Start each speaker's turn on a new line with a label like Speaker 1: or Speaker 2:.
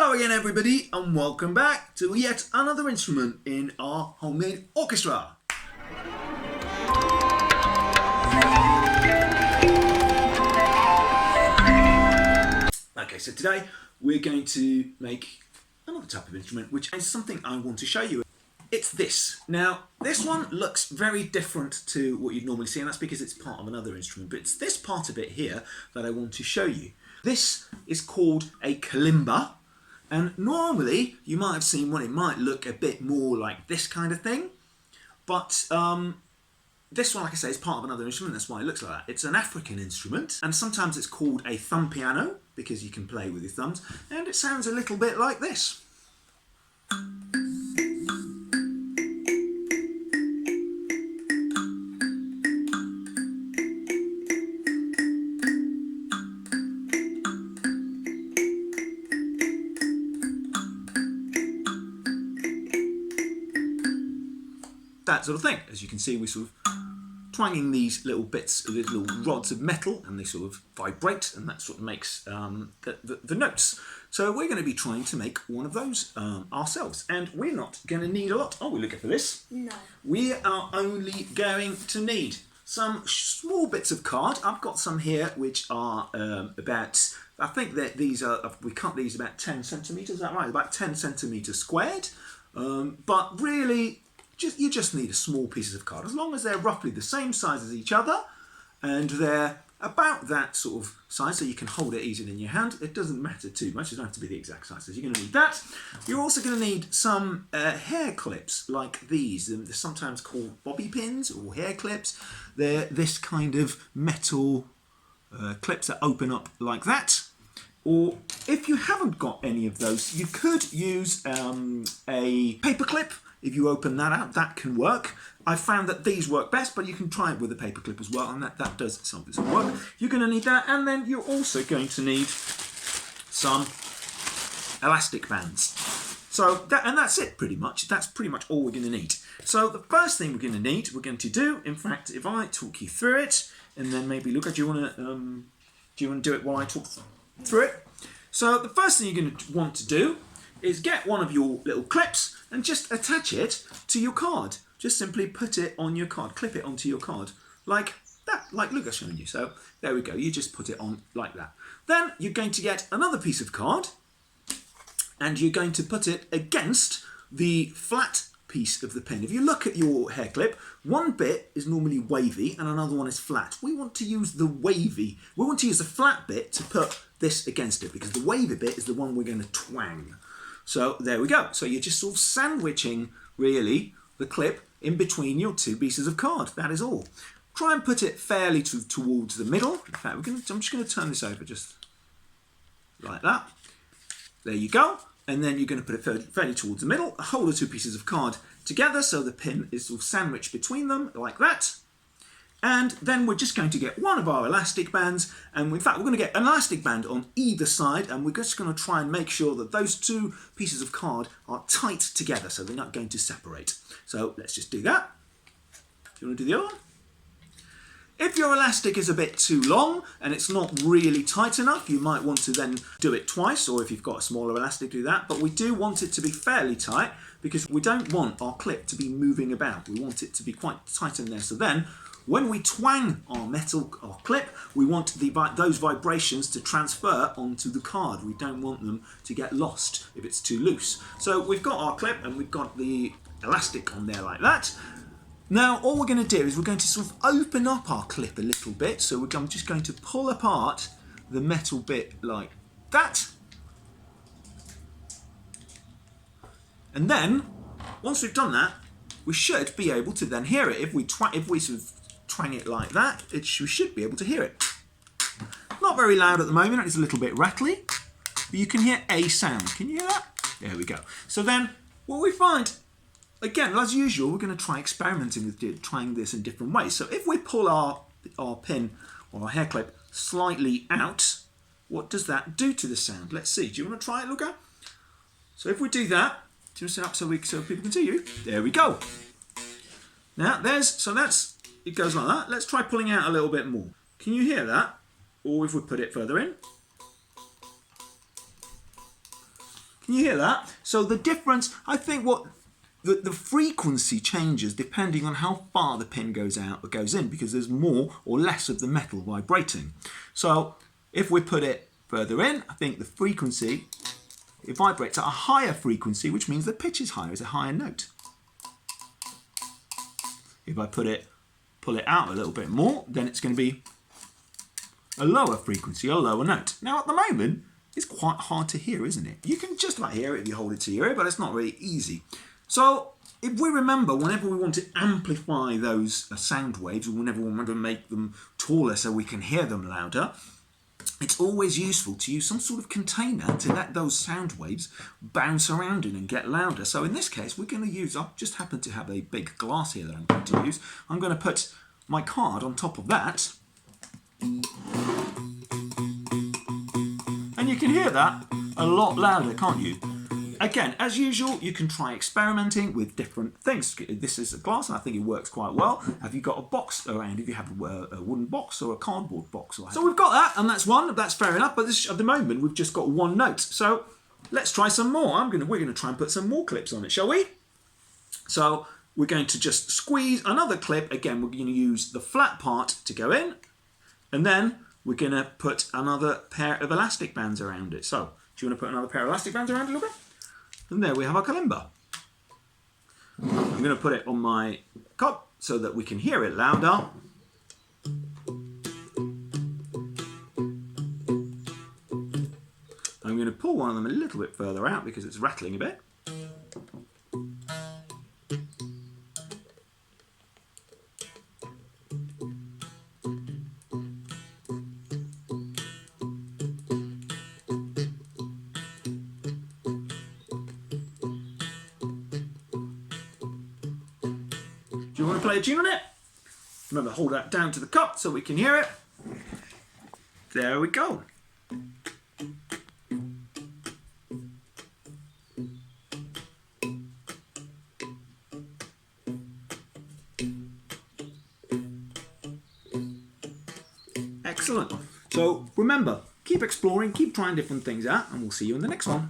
Speaker 1: Hello again everybody and welcome back to yet another instrument in our homemade orchestra. Okay, so today we're going to make another type of instrument which is something I want to show you. It's this. Now this one looks very different to what you'd normally see, and that's because it's part of another instrument, but it's this part of it here that I want to show you. This is called a kalimba. And normally, you might have seen one, it might look a bit more like this kind of thing. But this one, like I say, is part of another instrument, that's why it looks like that. It's an African instrument, and sometimes it's called a thumb piano, because you can play with your thumbs, and it sounds a little bit like this. That sort of thing. As you can see, we're sort of twanging these little bits, these little rods of metal, and they sort of vibrate, and that's what makes the notes. So we're going to be trying to make one of those ourselves, and we're not going to need a lot. Oh, we're looking for this. No. We are only going to need some small bits of card. I've got some here which are about, I think that these are, we cut these about 10 centimetres, is that right? About 10 centimetres squared, but really, you just need a small pieces of card, as long as they're roughly the same size as each other and they're about that sort of size so you can hold it easily in your hand. It doesn't matter too much, it doesn't have to be the exact size. So you're going to need that. You're also going to need some hair clips like these. They're sometimes called bobby pins or hair clips. They're this kind of metal clips that open up like that. Or if you haven't got any of those, you could use a paper clip. If you open that out, that can work. I found that these work best, but you can try it with a paper clip as well, and that does some work. You're going to need that, and then you're also going to need some elastic bands. So that's it pretty much. That's pretty much all we're going to need. So the first thing we're going to do, in fact, if I talk you through it, and then maybe Luca, do you want to do it while I talk through it? So the first thing you're going to want to do is get one of your little clips and just attach it to your card. Just simply put it on your card, clip it onto your card, like that, like Luca's showing you. So there we go, you just put it on like that. Then you're going to get another piece of card and you're going to put it against the flat piece of the pin. If you look at your hair clip, one bit is normally wavy and another one is flat. We want to use the wavy, we want to use the flat bit to put this against it, because the wavy bit is the one we're going to twang. So there we go. So you're just sort of sandwiching, really, the clip in between your two pieces of card. That is all. Try and put it fairly towards the middle. In fact, I'm just going to turn this over just like that. There you go. And then you're going to put it fairly towards the middle. Hold the two pieces of card together so the pin is sort of sandwiched between them, like that. And then we're just going to get one of our elastic bands, and in fact we're going to get an elastic band on either side, and we're just going to try and make sure that those two pieces of card are tight together so they're not going to separate. So let's just do that. Do you want to do the other one? If your elastic is a bit too long and it's not really tight enough, you might want to then do it twice, or if you've got a smaller elastic, do that. But we do want it to be fairly tight because we don't want our clip to be moving about. We want it to be quite tight in there. So then, when we twang our metal clip, we want those vibrations to transfer onto the card. We don't want them to get lost if it's too loose. So we've got our clip and we've got the elastic on there like that. Now all we're going to do is we're going to sort of open up our clip a little bit. So I'm just going to pull apart the metal bit like that. And then, once we've done that, we should be able to then hear it. If we sort of twang it like that, we should be able to hear it. Not very loud at the moment, it's a little bit rattly, but you can hear a sound. Can you hear that? There we go. So then, what we find, again, as usual, we're going to try experimenting with trying this in different ways. So if we pull our pin or our hair clip slightly out, what does that do to the sound? Let's see. Do you want to try it, Luca? So if we do that, do you want to set up so people can see you? There we go. Now it goes like that. Let's try pulling out a little bit more. Can you hear that? Or if we put it further in, Can you hear that? So the difference, I think what the frequency changes depending on how far the pin goes out or goes in, because there's more or less of the metal vibrating. So if we put it further in, I think the frequency, it vibrates at a higher frequency, which means the pitch is higher, it's a higher note. If I pull it out a little bit more, then it's going to be a lower frequency, a lower note. Now at the moment, it's quite hard to hear, isn't it? You can just about hear it if you hold it to your ear, but it's not really easy. So if we remember, whenever we want to amplify those sound waves, or whenever we want to make them taller so we can hear them louder, it's always useful to use some sort of container to let those sound waves bounce around in and get louder. So in this case, we're going to use, I just happen to have a big glass here that I'm going to use. I'm going to put my card on top of that. And you can hear that a lot louder, can't you? Again, as usual, you can try experimenting with different things. This is a glass, and I think it works quite well. Have you got a box around? If you have a wooden box or a cardboard box? So we've got that, and that's one. That's fair enough. But this, at the moment, we've just got one note. So let's try some more. We're going to try and put some more clips on it, shall we? So we're going to just squeeze another clip. Again, we're going to use the flat part to go in, and then we're going to put another pair of elastic bands around it. So do you want to put another pair of elastic bands around it a little bit? And there we have our kalimba. I'm going to put it on my cup so that we can hear it louder. I'm going to pull one of them a little bit further out because it's rattling a bit. Do you want to play a tune on it? Remember, hold that down to the cup so we can hear it. There we go. Excellent. So remember, keep exploring, keep trying different things out, and we'll see you in the next one.